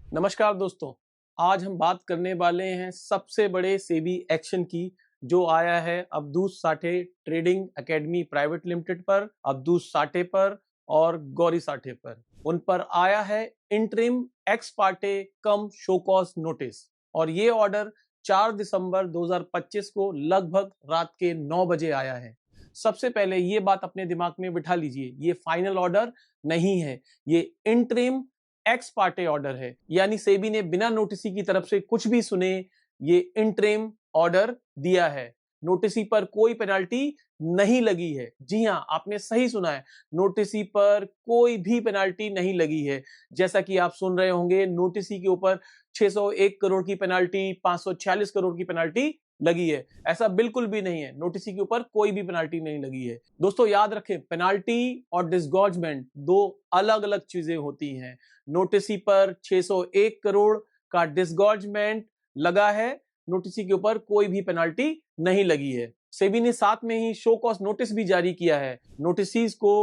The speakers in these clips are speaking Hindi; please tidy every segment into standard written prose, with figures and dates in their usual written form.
नमस्कार दोस्तों। आज हम बात करने वाले हैं सबसे बड़े सेबी एक्शन की, जो आया है Abdus Sathe trading academy private limited पर, अब्दुस साठे पर और गौरी साठे पर। उन पर आया है इंटरिम एक्स पार्टे कम शो कॉज नोटिस और ये ऑर्डर 4 दिसंबर 2025 को लगभग रात के 9 बजे आया है। सबसे पहले ये बात अपने दिमाग में बिठा लीजिए, ये फाइनल ऑर्डर नहीं है, ये इंटरिम एक्स पार्टे ऑर्डर है। यानी सेबी ने बिना नोटिसी की तरफ से कुछ भी सुने ये इंटरिम ऑर्डर दिया है। नोटिसी पर कोई पेनाल्टी नहीं लगी है। जी हां, आपने सही सुना है, नोटिसी पर कोई भी पेनाल्टी नहीं लगी है। जैसा कि आप सुन रहे होंगे, नोटिसी के ऊपर 601 करोड़ की पेनाल्टी, 546 करोड़ की पेनाल्टी लगी है। ऐसा बिल्कुल भी नहीं है, नोटिसी के ऊपर कोई भी पेनाल्टी नहीं लगी है। दोस्तों याद रखें, पेनाल्टी और डिसगॉर्जमेंट दो अलग अलग चीजें होती हैं। नोटिसी पर 601 करोड़ का डिसगॉर्जमेंट लगा है, नोटिसी के ऊपर कोई भी पेनाल्टी नहीं लगी है। सेबी ने साथ में ही शो कॉज नोटिस भी जारी किया है। नोटिसीज को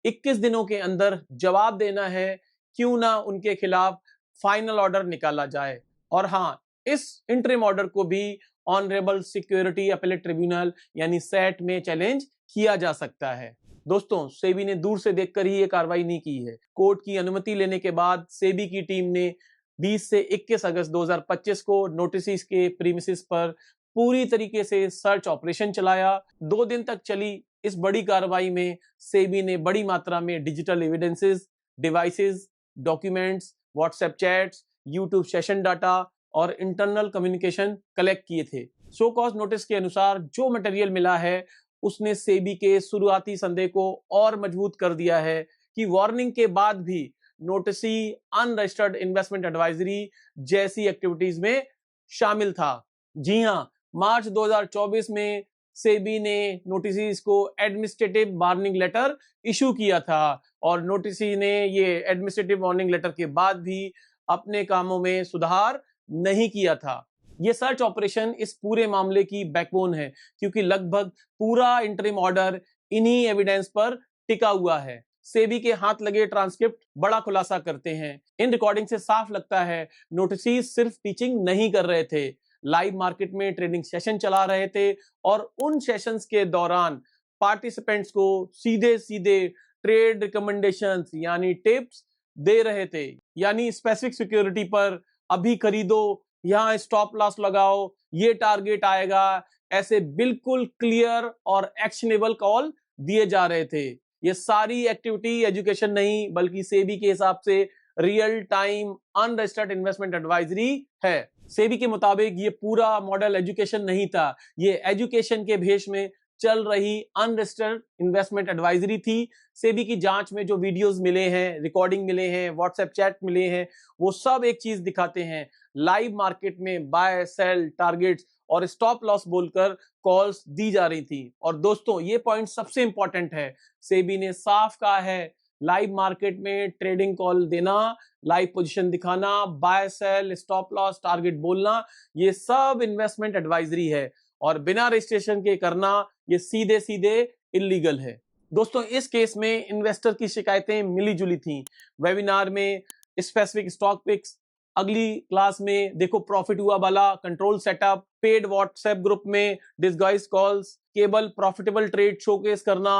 21 दिनों के अंदर जवाब देना है, क्यों ना उनके खिलाफ फाइनल ऑर्डर निकाला जाए। और हाँ, इस इंटरिम ऑर्डर को भी ऑनरेबल सिक्योरिटी अपीलेट ट्रिब्यूनल यानी सैट में चैलेंज किया जा सकता है। दोस्तों, सेबी ने दूर से देखकर ही ये कार्रवाई नहीं की है। कोर्ट की अनुमति लेने के बाद सेबी की टीम ने 20 से 21 अगस्त 2025 को नोटिस के प्रीमिसेस पर पूरी तरीके से सर्च ऑपरेशन चलाया। 2 दिन तक चली इस बड़ी कार्रवाई में सेबी ने बड़ी मात्रा में digital evidences, devices, documents, WhatsApp chats, YouTube session data और इंटरनल कम्युनिकेशन कलेक्ट किए थे। शो कॉज नोटिस के अनुसार जो मटेरियल मिला है उसने सेबी के शुरुआती संदेह को और मजबूत कर दिया है कि वार्निंग के बाद भी नोटिसी अनरजिस्टर्ड इन्वेस्टमेंट एडवाइजरी जैसी एक्टिविटीज में शामिल था। जी हां, मार्च 2024 में सेबी ने नोटिस को एडमिनिस्ट्रेटिव वार्निंग लेटर इशू किया था और नोटिसी ने ये एडमिनिस्ट्रेटिव वार्निंग लेटर के बाद भी अपने कामों में सुधार नहीं किया था। ये सर्च ऑपरेशन इस पूरे मामले की बैकबोन है, क्योंकि लगभग पूरा इंटरिम ऑर्डर इन्हीं एविडेंस पर टिका हुआ है। सेबी के हाथ लगे ट्रांसक्रिप्ट बड़ा खुलासा करते हैं। इन रिकॉर्डिंग से साफ लगता है नोटिस सिर्फ टीचिंग नहीं कर रहे थे, लाइव मार्केट में ट्रेडिंग सेशन चला रहे थे और उन सेशंस के दौरान पार्टिसिपेंट्स को सीधे सीधे ट्रेड रिकमेंडेशंस यानी टिप्स दे रहे थे। यानी स्पेसिफिक सिक्योरिटी पर अभी खरीदो, यहाँ स्टॉप लॉस लगाओ, ये टारगेट आएगा, ऐसे बिल्कुल क्लियर और एक्शनेबल कॉल दिए जा रहे थे। ये सारी एक्टिविटी एजुकेशन नहीं बल्कि सेबी के हिसाब से real time unregistered investment advisory है। सेबी के मुताबिक ये पूरा मॉडल एजुकेशन नहीं था, ये एजुकेशन के भेष में चल रही अनरजिस्टर्ड इन्वेस्टमेंट एडवाइजरी थी। सेबी की जांच में जो वीडियोस मिले हैं, रिकॉर्डिंग मिले हैं, व्हाट्सएप चैट मिले हैं, वो सब एक चीज दिखाते हैं, लाइव मार्केट में बाय सेल टारगेट्स और स्टॉप लॉस बोलकर कॉल्स दी जा रही थी। और दोस्तों, ये पॉइंट सबसे इंपॉर्टेंट है, सेबी ने साफ कहा है लाइव मार्केट में ट्रेडिंग कॉल देना, लाइव पोजीशन दिखाना, buy sell, stop loss, target बोलना, ये सब इन्वेस्टमेंट एडवाइजरी है और बिना रजिस्ट्रेशन के करना ये सीधे सीधे इलीगल है। दोस्तों, इस केस में इन्वेस्टर की शिकायतें मिली जुली थी। वेबिनार में स्पेसिफिक स्टॉक पिक्स, अगली क्लास में देखो प्रॉफिट हुआ वाला control setup, paid WhatsApp group में डिस्गाइज कॉल्स, केवल प्रॉफिटेबल ट्रेड शोकेस करना,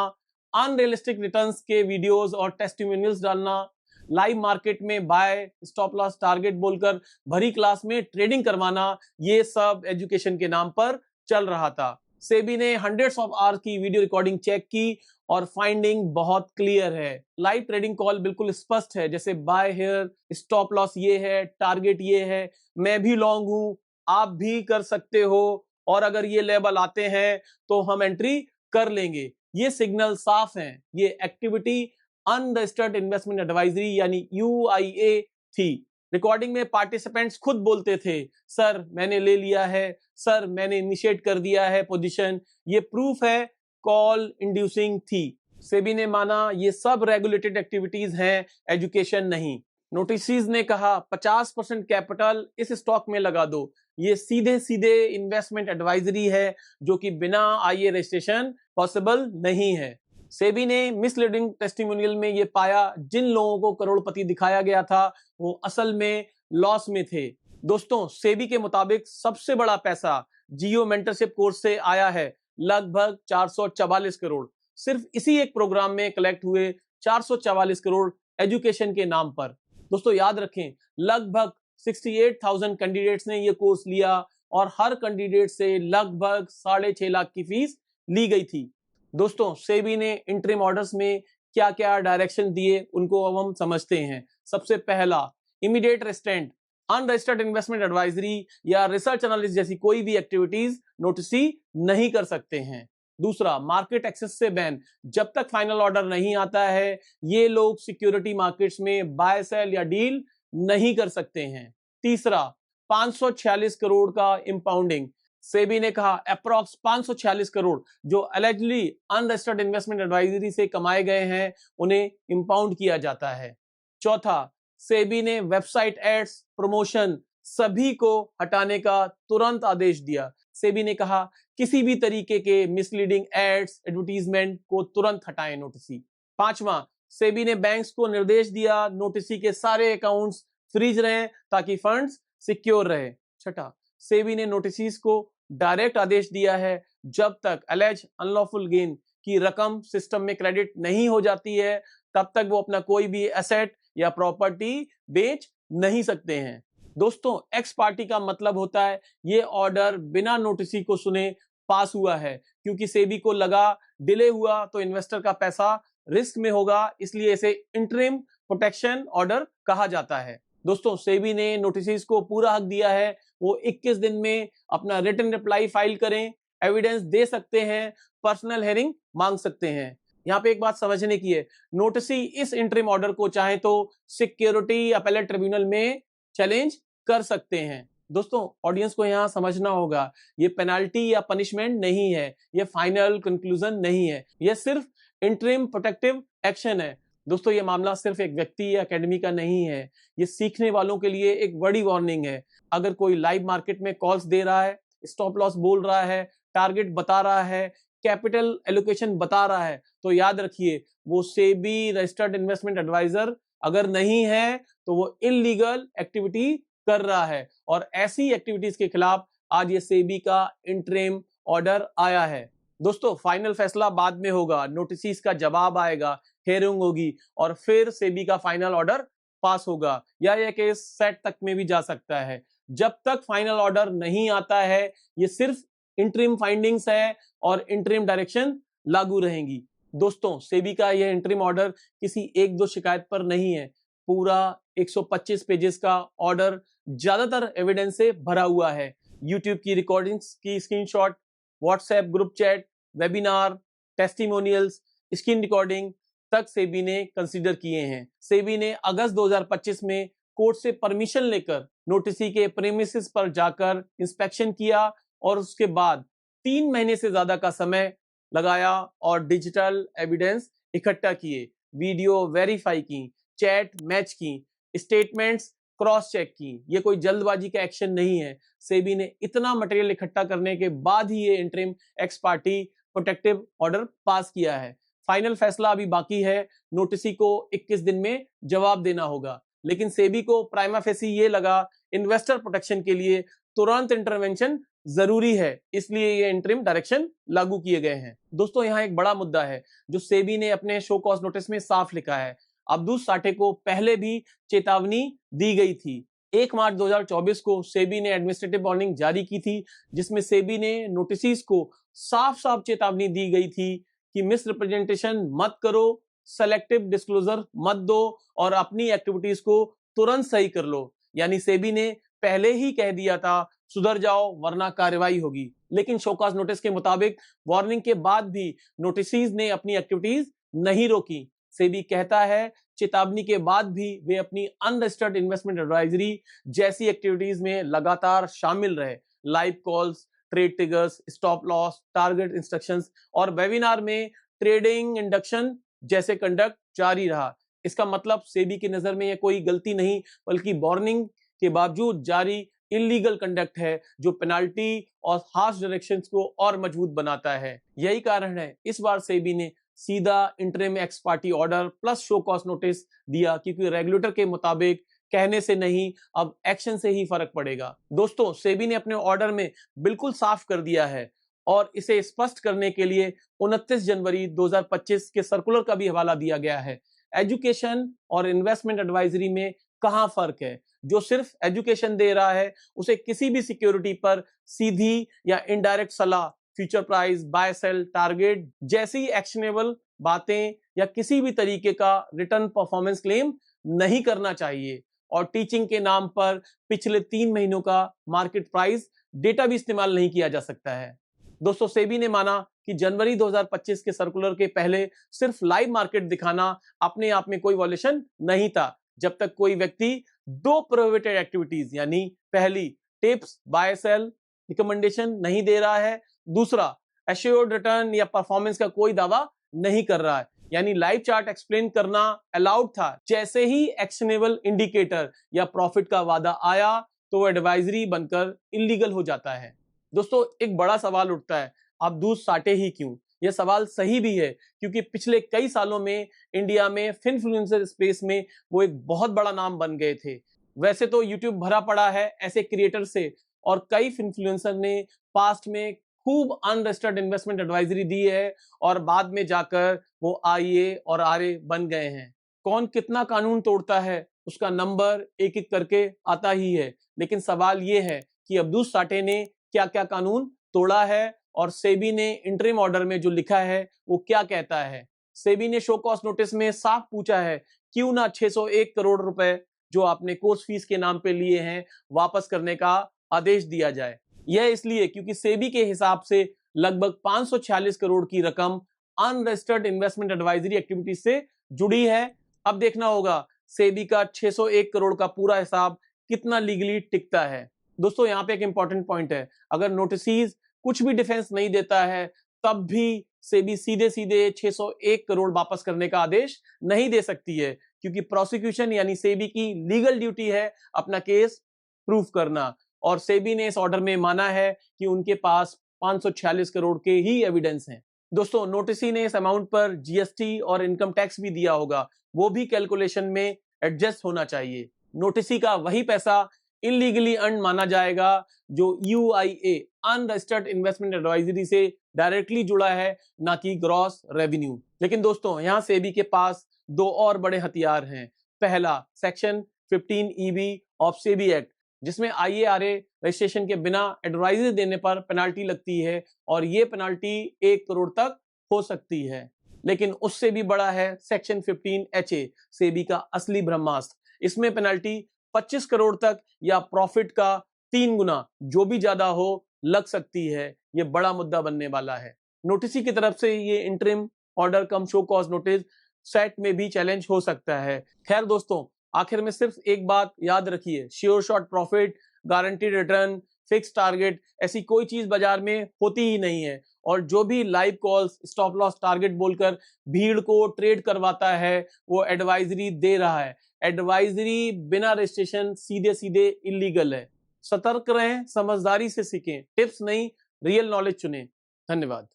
अनरियलिस्टिक रिटर्न्स के वीडियोस और टेस्टिमोनियल्स डालना, लाइव मार्केट में बाय स्टॉप लॉस टारगेट बोलकर भरी क्लास में ट्रेडिंग करवाना, ये सब एजुकेशन के नाम पर चल रहा था। सेबी ने हंड्रेड्स ऑफ आवर्स की वीडियो रिकॉर्डिंग चेक की और फाइंडिंग बहुत क्लियर है। लाइव ट्रेडिंग कॉल बिल्कुल स्पष्ट है, जैसे बाय हियर, स्टॉप लॉस ये है, टारगेट ये है, मैं भी लॉन्ग हूं, आप भी कर सकते हो और अगर ये लेवल आते हैं तो हम एंट्री कर लेंगे। ये सिग्नल साफ हैं। ये एक्टिविटी अनरजिस्टर्ड इन्वेस्टमेंट एडवाइजरी यानी यूआईए थी। रिकॉर्डिंग में पार्टिसिपेंट्स खुद बोलते थे, सर मैंने ले लिया है, सर मैंने इनिशिएट कर दिया है पोजीशन, ये प्रूफ है कॉल इंड्यूसिंग थी। सेबी ने माना ये सब रेगुलेटेड एक्टिविटीज हैं, एजुकेशन नहीं। नोटिस ने कहा 50% कैपिटल इस स्टॉक में लगा दो, ये सीधे सीधे इन्वेस्टमेंट एडवाइजरी है जो कि बिना आईए रजिस्ट्रेशन पॉसिबल नहीं है। सेबी ने मिसलीडिंग टेस्टिमोनियल में ये पाया, जिन लोगों को करोड़पति दिखाया गया था वो असल में लॉस में थे। दोस्तों, सेबी के मुताबिक सबसे बड़ा पैसा जियो मेंटरशिप कोर्स से आया है, लगभग 444 करोड़। सिर्फ इसी एक प्रोग्राम में कलेक्ट हुए 444 करोड़ एजुकेशन के नाम पर। दोस्तों याद रखें, लगभग 68,000 कैंडिडेट्स ने यह कोर्स लिया और हर कैंडिडेट से लगभग 6.5 लाख की फीस ली गई थी। दोस्तों, सेबी ने इंटरिम ऑर्डर्स में क्या क्या डायरेक्शन दिए उनको अब हम समझते हैं। सबसे पहला, इमीडिएट रेस्टेंट, अनरजिस्टर्ड इन्वेस्टमेंट एडवाइजरी या रिसर्च एनालिस्ट जैसी कोई भी एक्टिविटीज नोटिसी नहीं कर सकते हैं। दूसरा, मार्केट एक्सेस से बैन, जब तक फाइनल ऑर्डर नहीं आता है ये लोग सिक्योरिटी मार्केट्स में बाय सेल या डील नहीं कर सकते हैं। तीसरा, 546 करोड़ का इंपाउंडिंग, सेबी ने कहा अप्रॉक्स 546 करोड़ जो अलेजली अनरजिस्टर्ड इन्वेस्टमेंट एडवाइजरी से कमाए गए हैं उन्हें इंपाउंड किया जाता है। चौथा, सेबी ने वेबसाइट एड्स, प्रमोशन सभी को हटाने का तुरंत आदेश दिया। सेबी ने कहा किसी भी तरीके के मिसलीडिंग एड्स, एडवर्टीजमेंट को तुरंत हटाएं नोटिसी। पांचवा, सेबी ने बैंक्स को निर्देश दिया नोटिसी के सारे अकाउंट्स फ्रीज रहें ताकि फंड्स सिक्योर रहे। छठा, सेबी ने नोटिस को डायरेक्ट आदेश दिया है जब तक अलेज अनलॉफुल गेन की रकम सिस्टम में क्रेडिट नहीं हो जाती है तब तक वो अपना कोई भी एसेट या प्रॉपर्टी बेच नहीं सकते हैं। दोस्तों, एक्स पार्टी का मतलब होता है ये ऑर्डर बिना नोटिसी को सुने पास हुआ है, क्योंकि सेबी को लगा डिले हुआ तो इन्वेस्टर का पैसा रिस्क में होगा, इसलिए इसे इंटरिम प्रोटेक्शन ऑर्डर कहा जाता है। दोस्तों, सेबी ने नोटिस को पूरा हक दिया है वो 21 दिन में अपना रिटन रिप्लाई फाइल करें, एविडेंस दे सकते हैं, पर्सनल हेयरिंग मांग सकते हैं। यहाँ पे एक बात समझने की है, नोटिसी इस इंटरिम ऑर्डर को चाहे तो सिक्योरिटी अपीलेट ट्रिब्यूनल में चैलेंज कर सकते हैं। दोस्तों, ऑडियंस को यहाँ समझना होगा ये पेनल्टी या पनिशमेंट नहीं है, ये फाइनल कंक्लूजन नहीं है, ये सिर्फ इंटरिम प्रोटेक्टिव एक्शन है। दोस्तों, ये मामला सिर्फ एक व्यक्ति या एकेडमी का नहीं है, ये सीखने वालों के लिए एक बड़ी वार्निंग है। अगर कोई लाइव मार्केट में कॉल्स दे रहा है, स्टॉप लॉस बोल रहा है, टारगेट बता रहा है, कैपिटल एलोकेशन बता रहा है, तो याद रखिए वो सेबी रजिस्टर्ड इन्वेस्टमेंट एडवाइजर अगर नहीं है तो वो इलीगल एक्टिविटी कर रहा है, और ऐसी एक्टिविटीज के खिलाफ आज ये सेबी का इंटरिम ऑर्डर आया है। दोस्तों, फाइनल फैसला बाद में होगा, नोटिस का जवाब आएगा, हियरिंग होगी और फिर सेबी का फाइनल ऑर्डर पास होगा, या यह केस सेट तक में भी जा सकता है। जब तक फाइनल ऑर्डर नहीं आता है ये सिर्फ इंटरिम फाइंडिंग्स है और इंटरिम डायरेक्शन लागू रहेंगी। दोस्तों, सेबी का यह इंटरिम ऑर्डर किसी एक दो शिकायत पर नहीं है, पूरा 125 पेजेस का ऑर्डर ज्यादातर एविडेंस से भरा हुआ है। यूट्यूब की रिकॉर्डिंग्स की screenshot, WhatsApp group chat, webinar, testimonials, screen recording तक सेबी ने कंसीडर किए हैं। सेबी ने अगस्त 2025 में कोर्ट से परमिशन लेकर नोटिसी के प्रेमिसेस पर जाकर इंस्पेक्शन किया और उसके बाद 3 महीने से ज्यादा का समय लगाया और डिजिटल एविडेंस इकट्ठा किए, वीडियो वेरीफाई की, चैट मैच की, स्टेटमेंट्स क्रॉस चेक की। ये कोई जल्दबाजी का एक्शन नहीं है। सेबी ने इतना मटेरियल इकट्ठा करने के बाद ही ये interim x party protective order pass किया है। फाइनल फैसला अभी बाकी है, नोटिसी को 21 दिन में जवाब देना होगा, लेकिन सेबी को प्राइमा फेसी ये लगा इन्वेस्टर प्रोटेक्शन के लिए तुरंत इंटरवेंशन जरूरी है, इसलिए ये इंटरिम डायरेक्शन लागू किए गए हैं। दोस्तों, यहाँ एक बड़ा मुद्दा है जो सेबी ने अपने शो कॉज नोटिस में साफ लिखा है। अब्दुस साठे को पहले भी चेतावनी दी गई थी। 1 मार्च 2024 को सेबी ने एडमिनिस्ट्रेटिव वार्निंग जारी की थी जिसमें सेबी ने नोटिस को साफ साफ चेतावनी दी गई थी कि मिस रिप्रेजेंटेशन मत करो, सेलेक्टिव डिस्क्लोजर मत दो और अपनी एक्टिविटीज को तुरंत सही कर लो। यानी सेबी ने पहले ही कह दिया था सुधर जाओ वरना कार्रवाई होगी, लेकिन शोकाज नोटिस के मुताबिक वार्निंग के बाद भी नोटिस ने अपनी एक्टिविटीज नहीं रोकी। सेबी कहता है चेतावनी के बाद भी वे अपनी अनरजिस्टर्ड इन्वेस्टमेंट एडवाइजरी जैसी एक्टिविटीज में लगातार शामिल रहे। Live calls, trade triggers, stop loss, target instructions और वेबिनार में ट्रेडिंग इंडक्शन जैसे कंडक्ट जारी रहा। इसका मतलब सेबी की नजर में यह कोई गलती नहीं बल्कि वार्निंग के बावजूद जारी इलीगल कंडक्ट है जो पेनाल्टी और हार्श डायरेक्शंस को और मजबूत बनाता है। यही कारण है इस बार सेबी ने सीधा interim x party order plus show cause notice दिया, क्योंकि रेगुलेटर के मुताबिक कहने से नहीं, अब एक्शन से ही फर्क पड़ेगा। दोस्तों, सेबी ने अपने ऑर्डर में बिल्कुल साफ कर दिया है और इसे स्पष्ट करने के लिए 29 जनवरी 2025 के सर्कुलर का भी हवाला दिया गया है। एजुकेशन और इन्वेस्टमेंट एडवाइजरी में कहां फर्क है? जो सिर्फ एजुकेशन दे रहा है, उसे किसी भी सिक्योरिटी पर सीधी या इनडायरेक्ट सलाह, future price, buy sell, target जैसी एक्शनेबल बातें या किसी भी तरीके का रिटर्न परफॉर्मेंस क्लेम नहीं करना चाहिए। और टीचिंग के नाम पर पिछले 3 महीनों का मार्केट प्राइस डेटा भी इस्तेमाल नहीं किया जा सकता है। दोस्तों, सेबी ने माना कि जनवरी 2025 के सर्कुलर के पहले सिर्फ लाइव मार्केट दिखाना अपने आप में कोई वॉल्यूशन नहीं था, जब तक कोई व्यक्ति 2 प्रोहिबिटेड एक्टिविटीज यानी पहली टिप्स, बाय सेल, रिकमेंडेशन नहीं दे रहा है, दूसरा एश्योर्ड रिटर्न या परफॉर्मेंस का कोई दावा नहीं कर रहा है, यानी लाइव चार्ट एक्सप्लेन करना अलाउड था। जैसे ही एक्शनेबल इंडिकेटर या प्रॉफिट का वादा आया तो एडवाइजरी बनकर इलीगल हो जाता है। दोस्तों, एक बड़ा सवाल उठता है, आप दूध साटे ही क्यों? यह सवाल सही भी है क्योंकि पिछले कई सालों में इंडिया में फिनफ्लुएंसर स्पेस में वो एक बहुत बड़ा नाम बन गए थे। वैसे तो यूट्यूब भरा पड़ा है ऐसे क्रिएटर से और कई फिनफ्लुएंसर ने पास्ट में खूब अनरजिस्टर्ड इन्वेस्टमेंट एडवाइजरी दी है और बाद में जाकर वो आईए और आरए बन गए हैं। कौन कितना कानून तोड़ता है उसका नंबर एक एक करके आता ही है, लेकिन सवाल ये है कि अब्दुस साठे ने क्या क्या कानून तोड़ा है और सेबी ने इंटरिम ऑर्डर में जो लिखा है वो क्या कहता है। सेबी ने शो कॉज नोटिस में साफ पूछा है क्यों ना 601 करोड़ रुपए जो आपने कोर्स फीस के नाम पे लिए हैं वापस करने का आदेश दिया जाए। यह इसलिए क्योंकि सेबी के हिसाब से लगभग 546 करोड़ की रकम अनरजिस्टर्ड इन्वेस्टमेंट एडवाइजरी एक्टिविटी से जुड़ी है। अब देखना होगा सेबी का 601 करोड़ का पूरा हिसाब कितना लीगली टिकता है। दोस्तों, यहाँ पे एक इंपॉर्टेंट पॉइंट है, अगर नोटिस कुछ भी डिफेंस नहीं देता है तब भी सेबी सीधे सीधे 601 करोड़ वापस करने का आदेश नहीं दे सकती है, क्योंकि प्रोसिक्यूशन यानी सेबी की लीगल ड्यूटी है अपना केस प्रूफ करना। और सेबी ने इस ऑर्डर में माना है कि उनके पास 546 करोड़ के ही एविडेंस हैं। दोस्तों, नोटिसी ने इस अमाउंट पर जीएसटी और इनकम टैक्स भी दिया होगा, वो भी कैलकुलेशन में एडजस्ट होना चाहिए। नोटिसी का वही पैसा इलीगली अर्न माना जाएगा जो यूआईए अनरजिस्टर्ड इन्वेस्टमेंट एडवाइजरी से डायरेक्टली जुड़ा है, ना कि ग्रॉस रेवेन्यू। लेकिन दोस्तों, यहां सेबी के पास 2 और बड़े हथियार हैं। पहला, section 15 EB of SEBI act, जिसमें आईएआरए रजिस्ट्रेशन के बिना एडवाइजरी देने पर पेनाल्टी लगती है और ये पेनाल्टी 1 करोड़ तक हो सकती है। लेकिन उससे भी बड़ा है सेक्शन 15HA, सेबी का असली ब्रह्मास्त्र। इसमें पेनाल्टी 25 करोड़ तक या प्रॉफिट का 3 गुना जो भी ज्यादा हो लग सकती है। ये बड़ा मुद्दा बनने वाला है। नोटिसी की तरफ से ये इंटरिम ऑर्डर कम शो कॉज नोटिस सेट में भी चैलेंज हो सकता है। खैर दोस्तों, आखिर में सिर्फ एक बात याद रखिए, sure shot profit, guaranteed return, fix target ऐसी कोई चीज बाजार में होती ही नहीं है। और जो भी live calls, stop loss target बोलकर भीड़ को ट्रेड करवाता है वो एडवाइजरी दे रहा है। एडवाइजरी बिना रजिस्ट्रेशन सीधे सीधे इलीगल है। सतर्क रहें, समझदारी से सीखें, टिप्स नहीं रियल नॉलेज चुनें। धन्यवाद।